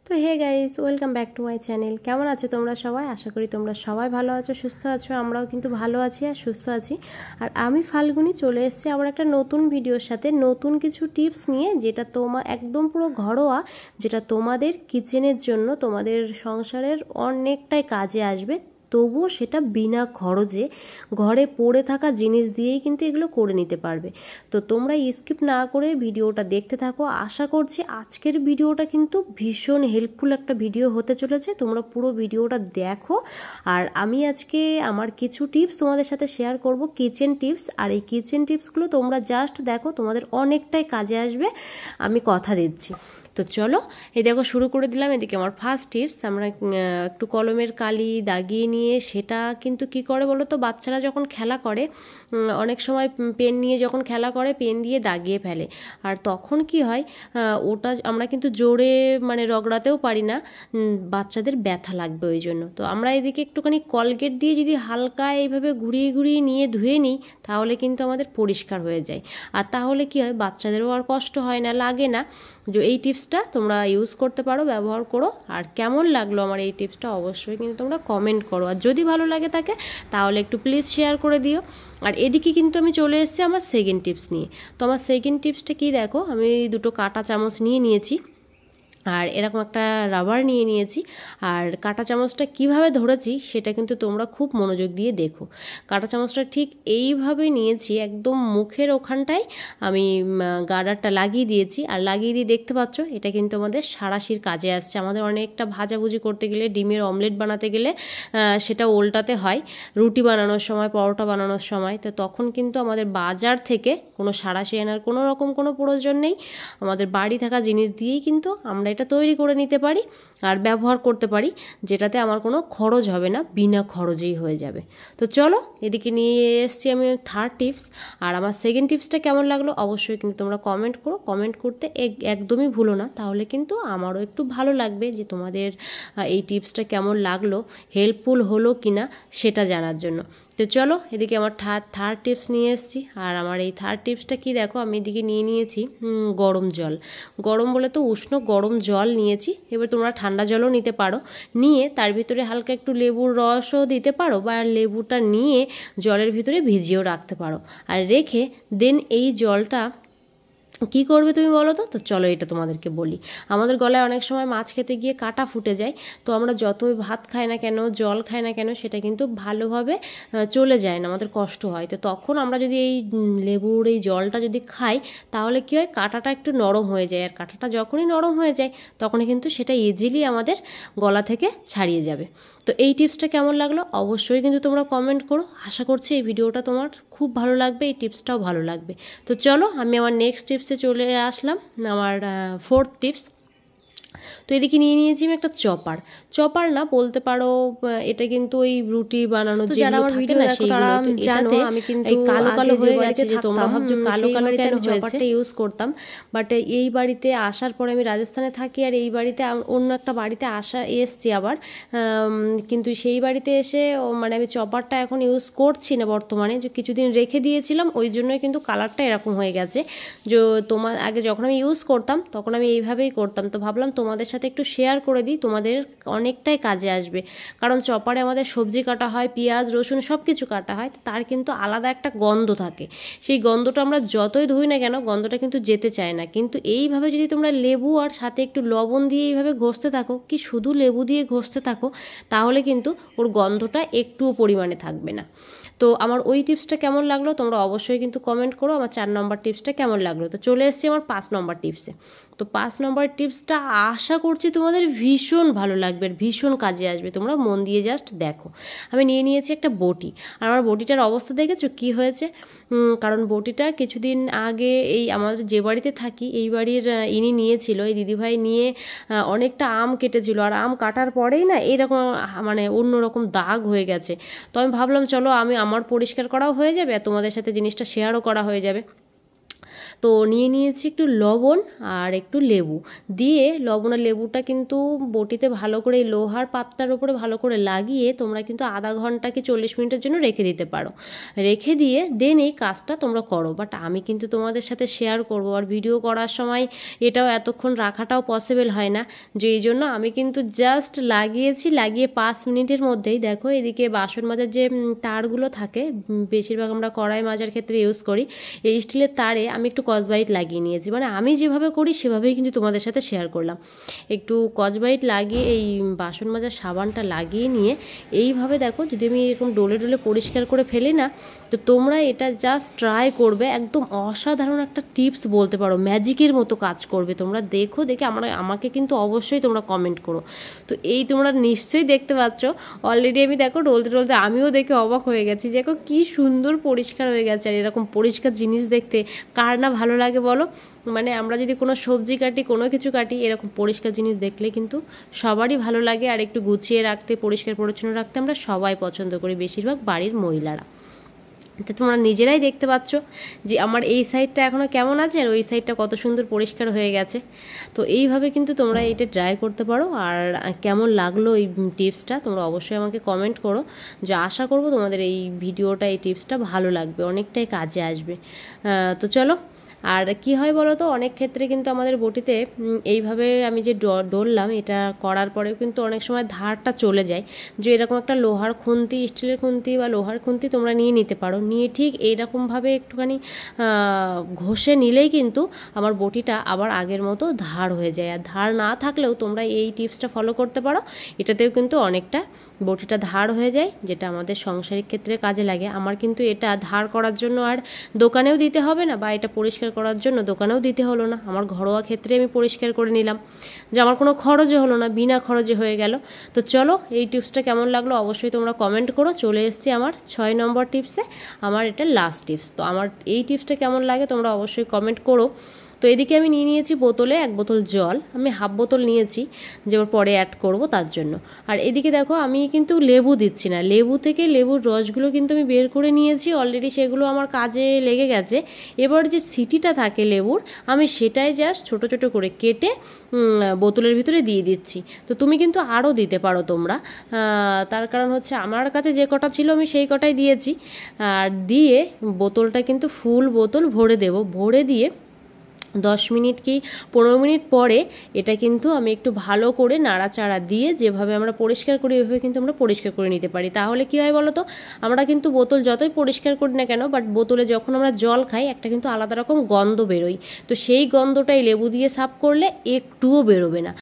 তো hey guys, welcome back to my channel. কেমন আছো তোমরা সবাই? আশা করি তোমরা সবাই ভালো আছো, সুস্থ আছো। আমরাও কিন্তু ভালো আছি আর সুস্থ আছি। আর আমি ফাল্গুনি চলে এসেছি আবার একটা নতুন ভিডিওর সাথে, নতুন কিছু টিপস নিয়ে, যেটা একদম পুরো ঘরোয়া, যেটা তোমাদের কিচেনের জন্য, তোমাদের সংসারের অনেকটাই কাজে আসবে। তবুও সেটা বিনা খরচে ঘরে পড়ে থাকা জিনিস দিয়েই কিন্তু এগুলো করে নিতে পারবে। তো তোমরা স্কিপ না করে ভিডিওটা দেখতে থাকো। আশা করছি আজকের ভিডিওটা কিন্তু ভীষণ হেল্পফুল একটা ভিডিও হতে চলেছে। তোমরা পুরো ভিডিওটা দেখো। আর আমি আজকে আমার কিছু টিপস তোমাদের সাথে শেয়ার করব, কিচেন টিপস। আর এই কিচেন টিপসগুলো তোমরা জাস্ট দেখো, তোমাদের অনেকটাই কাজে আসবে, আমি কথা দিচ্ছি। তো চলো, এই দেখো শুরু করে দিলাম। এদিকে আমার ফার্স্ট টিপস, আমরা একটু কলমের কালি দাগিয়ে নিয়ে, সেটা কিন্তু কি করে বলো তো, বাচ্চারা যখন খেলা করে, অনেক সময় পেন নিয়ে যখন খেলা করে পেন দিয়ে দাগিয়ে ফেলে। আর তখন কি হয়, ওটা আমরা কিন্তু জোরে রগড়াতেও পারি না, বাচ্চাদের ব্যথা লাগবে ওই জন্য। তো আমরা এদিকে একটুখানি কলগেট দিয়ে যদি হালকা এইভাবে ঘুরিয়ে ঘুরিয়ে নিয়ে ধুয়ে নিই, তাহলে কিন্তু আমাদের পরিষ্কার হয়ে যায়। আর তাহলে কি হয়, বাচ্চাদেরও আর কষ্ট হয় না, লাগে না। যে এই টিপসটা তোমরা ইউজ করতে পারো, ব্যবহার করো। আর কেমন লাগলো আমার এই টিপসটা অবশ্যই কিন্তু তোমরা কমেন্ট করো। আর যদি ভালো লাগে থাকে তাহলে একটু প্লিজ শেয়ার করে দিও। আর এদিকে কিন্তু আমি চলে এসেছি আমার সেকেন্ড টিপস নিয়ে। তো আমার সেকেন্ড টিপসটা কি দেখো, আমি দুটো কাঁটা চামচ নিয়ে নিয়েছি, আর এরকম একটা রাবার নিয়ে নিয়েছি। আর কাঁটা চামচটা কিভাবে ধরেছি সেটা কিন্তু তোমরা খুব মনোযোগ দিয়ে দেখো। কাঁটা চামচটা ঠিক এইভাবে নিয়েছি, একদম মুখের ওখানটায় আমি গার্ডারটা লাগিয়ে দিয়েছি। আর লাগিয়ে দিয়ে দেখতে পাচ্ছ, এটা কিন্তু আমাদের সাঁড়াশির কাজে আসছে। আমাদের অনেকটা ভাজাভুজি করতে গেলে, ডিমের অমলেট বানাতে গেলে সেটা উল্টাতে হয়, রুটি বানানোর সময়, পরোটা বানানোর সময়। তো তখন কিন্তু আমাদের বাজার থেকে কোনো সাঁড়াশি আনার কোনো রকম কোনো প্রয়োজন নেই। আমাদের বাড়ি থাকা জিনিস দিয়েই কিন্তু আমরা এটা তৈরি করে নিতে পারি আর ব্যবহার করতে পারি, যেটাতে আমার কোনো খরচ হবে না, বিনা খরচেই হয়ে যাবে। তো চলো, এদিকে নিয়ে এসেছি আমি থার্ড টিপস। আর আমার সেকেন্ড টিপসটা কেমন লাগলো অবশ্যই কিন্তু তোমরা কমেন্ট করো। কমেন্ট করতে একদমই ভুলো না, তাহলে কিন্তু আমারও একটু ভালো লাগবে যে তোমাদের এই টিপসটা কেমন লাগলো, হেল্পফুল হলো কিনা সেটা জানার জন্য। তো চলো, এদিকে আমার থার্ড টিপস নিয়ে এসেছি। আর আমার এই থার্ড টিপসটা কি দেখো, আমি এদিকে নিয়ে নিয়েছি গরম জল। গরম বলে তো উষ্ণ গরম জল নিয়েছি। এবার তোমরা ঠান্ডা জলও নিতে পারো, নিয়ে তার ভিতরে হালকা একটু লেবুর রসও দিতে পারো, বা লেবুটা নিয়ে জলের ভিতরে ভিজিয়েও রাখতে পারো। আর রেখে দেন এই জলটা কী করবে তুমি বলো তো? তো চলো এটা তোমাদেরকে বলি। আমাদের গলায় অনেক সময় মাছ খেতে গিয়ে কাটা ফুটে যায়। তো আমরা যতই ভাত খাই না কেন, জল খাই না কেন, সেটা কিন্তু ভালোভাবে চলে যায় না, আমাদের কষ্ট হয়। তো তখন আমরা যদি এই লেবুর এই জলটা যদি খাই, তাহলে কী হয়, কাটাটা একটু নরম হয়ে যায়। আর কাটাটা যখনই নরম হয়ে যায়, তখনই কিন্তু সেটা ইজিলি আমাদের গলা থেকে ছাড়িয়ে যাবে। তো এই টিপসটা কেমন লাগলো অবশ্যই কিন্তু তোমরা কমেন্ট করো। আশা করছি এই ভিডিওটা তোমার খুব ভালো লাগবে, এই টিপসটাও ভালো লাগবে। তো চলো, আমি আমার নেক্সট টিপসে চলে আসলাম, আমার ফোর্থ টিপস। তো এদিকে নিয়ে নিয়েছি আমি একটা চপার না বলতে পারো, এটা কিন্তু ওই রুটি বানানোর যে যারা আমার ভিডিও দেখো তারা জানো আমি কিন্তু কালো কালো হয়ে গেছে, যে তোমরা ভাবছো কালো কালো কেন হয়েছে, চপারটা ইউজ করতাম। বাট এই বাড়িতে আসার পরে, আমি রাজস্থানে থাকি, আর এই বাড়িতে অন্য একটা বাড়িতে এসছি আবার, কিন্তু সেই বাড়িতে এসে আমি চপারটা এখন ইউজ করছি না বর্তমানে, যে কিছুদিন রেখে দিয়েছিলাম, ওই জন্যই কিন্তু কালারটা এরকম হয়ে গেছে। যে তোমার আগে যখন আমি ইউজ করতাম তখন আমি এইভাবেই করতাম। তো ভাবলাম তোমাদের সাথে একটু শেয়ার করে দিই, তোমাদের অনেকটাই কাজে আসবে। কারণ চপারে আমাদের সবজি কাটা হয়, পেঁয়াজ রসুন সব কিছু কাটা হয়, তার কিন্তু আলাদা একটা গন্ধ থাকে। সেই গন্ধটা আমরা যতই ধুই না কেন, গন্ধটা কিন্তু যেতে চায় না। কিন্তু এইভাবে যদি তোমরা লেবু আর সাথে একটু লবণ দিয়ে এইভাবে ঘষতে থাকো, কি শুধু লেবু দিয়ে ঘষতে থাকো, তাহলে কিন্তু ওর গন্ধটা একটুও পরিমাণে থাকবে না। তো আমার ওই টিপসটা কেমন লাগলো তোমরা অবশ্যই কিন্তু কমেন্ট করো। আমার 4 নম্বর টিপসটা কেমন লাগলো। তো চলে এসেছি আমার 5 নম্বর টিপসে। তো 5 নম্বর টিপসটা আশা করছি তোমাদের ভীষণ ভালো লাগবে, ভীষণ কাজে আসবে। তোমরা মন দিয়ে জাস্ট দেখো। আমি নিয়ে নিয়েছি একটা বটি। আর আমার বটিটার অবস্থা দেখেছো কি হয়েছে? কারণ বটিটা কিছুদিন আগে এই আমাদের যে বাড়িতে থাকি, এই বাড়ির ইনি নিয়েছিল, এই দিদিভাই নিয়ে অনেকটা আম কেটেছিল। আর আম কাটার পরেই না এরকম অন্যরকম দাগ হয়ে গেছে। তো আমি ভাবলাম চলো, আমার পরিষ্কার করাও হয়ে যাবে আর তোমাদের সাথে জিনিসটা শেয়ারও করা হয়ে যাবে। তো নিয়ে নিয়েছি একটু লবণ আর একটু লেবু দিয়ে, লবণ আর লেবুটা কিন্তু বটিতে ভালো করে এই লোহার পাত্রটার উপরে ভালো করে লাগিয়ে তোমরা কিন্তু আধা ঘন্টা কি 40 মিনিটের জন্য রেখে দিতে পারো। রেখে দিয়ে দেন এই কাজটা তোমরা করো। বাট আমি কিন্তু তোমাদের সাথে শেয়ার করব, আর ভিডিও করার সময় এটাও এতক্ষণ রাখাটাও পসিবল হয় না, যে এই জন্য আমি কিন্তু জাস্ট লাগিয়েছি, লাগিয়ে 5 মিনিটের মধ্যেই দেখো এদিকে বাসন মাজার যে তারগুলো থাকে, বেশিরভাগ আমরা কড়াই মাজার ক্ষেত্রে ইউজ করি, এই স্টিলের তারে আমি একটু স্কচব্রাইট লাগিয়ে নিয়েছি। মানে আমি যেভাবে করি সেভাবেই কিন্তু তোমাদের সাথে শেয়ার করলাম। একটু স্কচব্রাইট লাগিয়ে এই বাসন মাজার সাবানটা লাগিয়ে নিয়ে এইভাবে দেখো, যদি আমি এরকম ডোলে ডোলে পরিষ্কার করে ফেলি না, তো তোমরা এটা জাস্ট ট্রাই করবে, একদম অসাধারণ একটা টিপস বলতে পারো, ম্যাজিকের মতো কাজ করবে। তোমরা দেখো, দেখে আমাকে কিন্তু অবশ্যই তোমরা কমেন্ট করো। তো এই তোমরা নিশ্চয়ই দেখতে পাচ্ছ অলরেডি আমি দেখো ডলতে ডলতে আমিও দেখে অবাক হয়ে গেছি, দেখো কি সুন্দর পরিষ্কার হয়ে গেছে। আর এরকম পরিষ্কার জিনিস দেখতে কার না ভালো লাগে বলো? মানে আমরা যদি কোনো সবজি কাটি, কোনো কিছু কাটি, এরকম পরিষ্কার জিনিস দেখলে কিন্তু সবারই ভালো লাগে। আর একটু গুছিয়ে রাখতে, পরিষ্কার পরিচ্ছন্ন রাখতে আমরা সবাই পছন্দ করি, বেশিরভাগ বাড়ির মহিলারা। তো তোমরা নিজেরাই দেখতে পাচ্ছ যে আমার এই সাইডটা এখনও কেমন আছে আর ওই সাইডটা কত সুন্দর পরিষ্কার হয়ে গেছে। তো এইভাবে কিন্তু তোমরা এটা ট্রাই করতে পারো। আর কেমন লাগলো এই টিপসটা তোমরা অবশ্যই আমাকে কমেন্ট করো, যে আশা করবো তোমাদের এই ভিডিওটা, এই টিপসটা ভালো লাগবে, অনেকটাই কাজে আসবে। তো চলো। আর কি হয় বলো তো, অনেক ক্ষেত্রে কিন্তু আমাদের বটিতে এইভাবে আমি যে ডললাম, এটা করার পরেও কিন্তু অনেক সময় ধারটা চলে যায়। যে এরকম একটা লোহার খুন্তি, স্টিলের খুন্তি বা লোহার খুন্তি তোমরা নিয়ে নিতে পারো, নিয়ে ঠিক এইরকমভাবে একটুখানি ঘষে নিলেই কিন্তু আমার বটিটা আবার আগের মতো ধার হয়ে যায়। আর ধার না থাকলেও তোমরা এই টিপসটা ফলো করতে পারো, এটাতেও কিন্তু অনেকটা বটিটা ধার হয়ে যায়, যেটা আমাদের সাংসারিক ক্ষেত্রে কাজে লাগে। আমার কিন্তু এটা ধার করার জন্য আর দোকানেও দিতে হবে না, বা এটা পরিষ্কার করার জন্য দোকানেও দিতে হলো না, আমার ঘরোয়া ক্ষেত্রে আমি পরিষ্কার করে নিলাম, যে আমার কোনো খরচও হলো না, বিনা খরচে হয়ে গেল। তো চলো, এই টিপসটা কেমন লাগলো অবশ্যই তোমরা কমেন্ট করো। চলে এসেছি আমার 6 নম্বর টিপসে, আমার এটা লাস্ট টিপস। তো আমার এই টিপসটা কেমন লাগে তোমরা অবশ্যই কমেন্ট করো। তো এদিকে আমি নিয়ে নিয়েছি বোতলে 1 বোতল জল, আমি হাফ বোতল নিয়েছি, যে পরে অ্যাড করব তার জন্য। আর এদিকে দেখো আমি কিন্তু লেবু দিচ্ছি না, লেবু থেকে লেবুর রসগুলো কিন্তু আমি বের করে নিয়েছি অলরেডি, সেগুলো আমার কাজে লেগে গেছে। এবার যে সিটিটা থাকে লেবুর, আমি সেটাই জাস্ট ছোট ছোট করে কেটে বোতলের ভিতরে দিয়ে দিচ্ছি। তো তুমি কিন্তু আরও দিতে পারো তোমরা, তার কারণ হচ্ছে আমার কাছে যে কটা ছিল আমি সেই কটাই দিয়েছি। আর দিয়ে বোতলটা কিন্তু ফুল বোতল ভরে দেব, ভরে দিয়ে 10 মিনিট কি 15 মিনিট পরে এটা কিন্তু আমি একটু ভালো করে নাড়াচাড়া দিয়ে, যেভাবে আমরা পরিষ্কার করি ওইভাবে কিন্তু আমরা পরিষ্কার করে নিতে পারি। তাহলে কি হয় বলো তো, আমরা কিন্তু বোতল যতই পরিষ্কার করি না কেন, বাট বোতলে যখন আমরা জল খাই একটা কিন্তু আলাদা রকম গন্ধ বেরোয়, তো সেই গন্ধটাই লেবু দিয়ে সাফ করলে একটুও বেরোবে না।